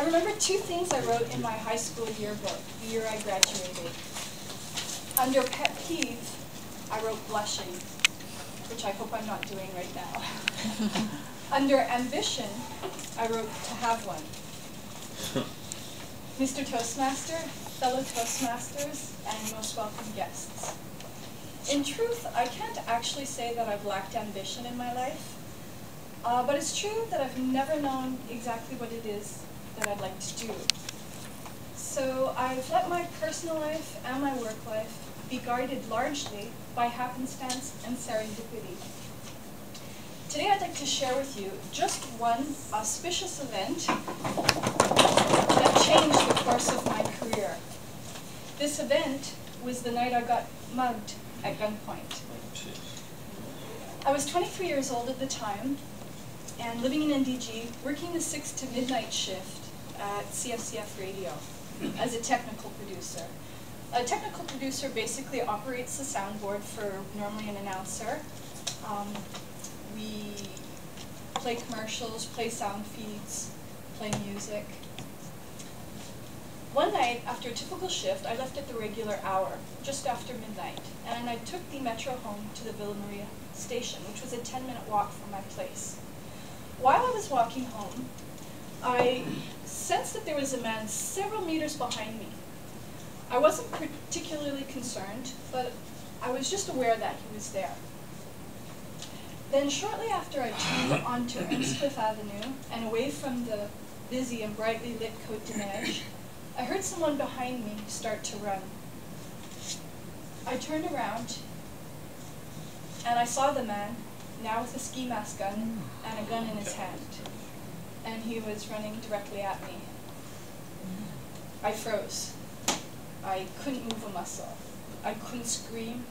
remember two things I wrote in my high school yearbook, the year I graduated. Under pet peeve, I wrote blushing, which I hope I'm not doing right now. Under ambition, I wrote to have one. Mr. Toastmaster, fellow Toastmasters, and most welcome guests. In truth, I can't actually say that I've lacked ambition in my life, but it's true that I've never known exactly what it is that I'd like to do. So I've let my personal life and my work life be guided largely by happenstance and serendipity. Today I'd like to share with you just one auspicious event that changed the course of my career. This event was the night I got mugged at gunpoint. I was 23 years old at the time and living in NDG, working the 6 to midnight shift at CFCF Radio as a technical producer. A technical producer basically operates the soundboard for normally an announcer. We play commercials, play sound feeds, play music. One night, after a typical shift, I left at the regular hour, just after midnight, and I took the metro home to the Villa Maria station, which was a 10-minute walk from my place. While I was walking home, I sensed that there was a man several meters behind me. I wasn't particularly concerned, but I was just aware that he was there. Then shortly after I turned onto Icebreaker Avenue and away from the busy and brightly lit Côte de Neige, I heard someone behind me start to run. I turned around and I saw the man, now with a ski mask gun and a gun in his hand, and he was running directly at me. I froze. I couldn't move a muscle. I couldn't scream.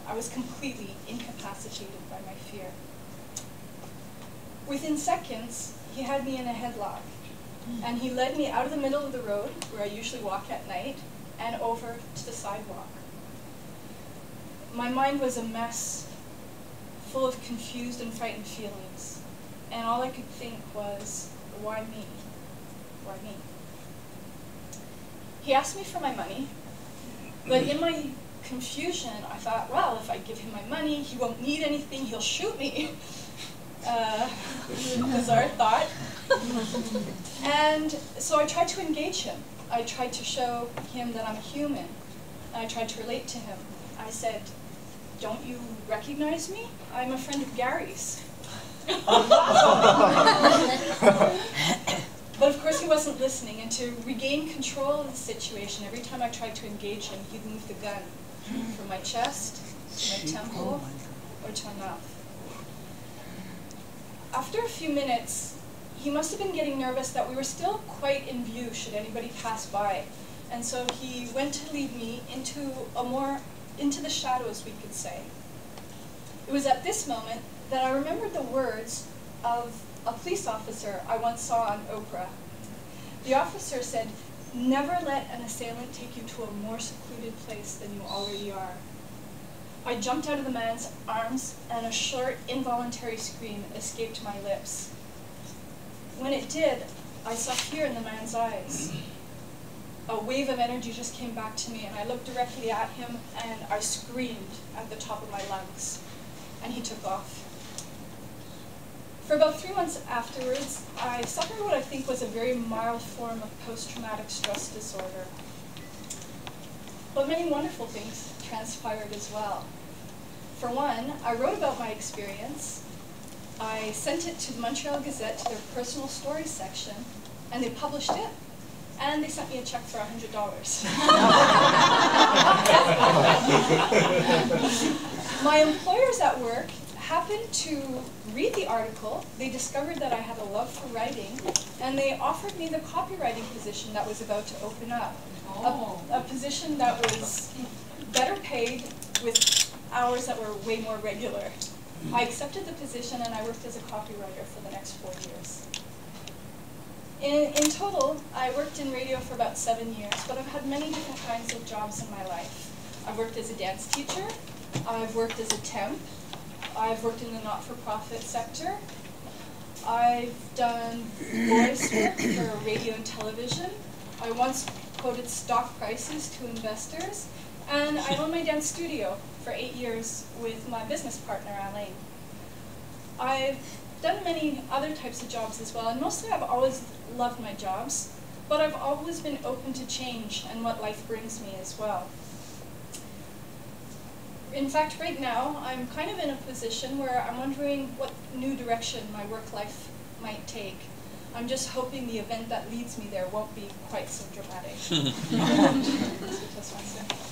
I was completely incapacitated by my fear. Within seconds, he had me in a headlock, and he led me out of the middle of the road, where I usually walk at night, and over to the sidewalk. My mind was a mess, full of confused and frightened feelings, and all I could think was, why me? Why me? He asked me for my money, but in my confusion, I thought, well, if I give him my money, he won't need anything, he'll shoot me. Bizarre thought. And so I tried to engage him. I tried to show him that I'm a human. I tried to relate to him. I said, don't you recognize me? I'm a friend of Gary's. But of course he wasn't listening, and to regain control of the situation, every time I tried to engage him, he'd move the gun from my chest to my temple or to my mouth. After a few minutes, he must have been getting nervous that we were still quite in view should anybody pass by, and so he went to lead me into the shadows, we could say. It was at this moment that I remembered the words of a police officer I once saw on Oprah. The officer said, never let an assailant take you to a more secluded place than you already are. I jumped out of the man's arms and a short, involuntary scream escaped my lips. When it did, I saw fear in the man's eyes. A wave of energy just came back to me, and I looked directly at him and I screamed at the top of my lungs, and he took off. For about 3 months afterwards, I suffered what I think was a very mild form of post-traumatic stress disorder. But many wonderful things transpired as well. For one, I wrote about my experience. I sent it to the Montreal Gazette, to their personal stories section, and they published it. And they sent me a check for $100. My employers at work happened to read the article. They discovered that I had a love for writing, and they offered me the copywriting position that was about to open up. A position that was better paid with hours that were way more regular. I accepted the position, and I worked as a copywriter for the next 4 years. In total, I worked in radio for about 7 years, but I've had many different kinds of jobs in my life. I've worked as a dance teacher, I've worked as a temp, I've worked in the not-for-profit sector, I've done voice work for radio and television. I once quoted stock prices to investors. And I own my dance studio for 8 years with my business partner, Alain. I've done many other types of jobs as well, and mostly I've always loved my jobs, but I've always been open to change and what life brings me as well. In fact, right now, I'm kind of in a position where I'm wondering what new direction my work life might take. I'm just hoping the event that leads me there won't be quite so dramatic. Toastmaster.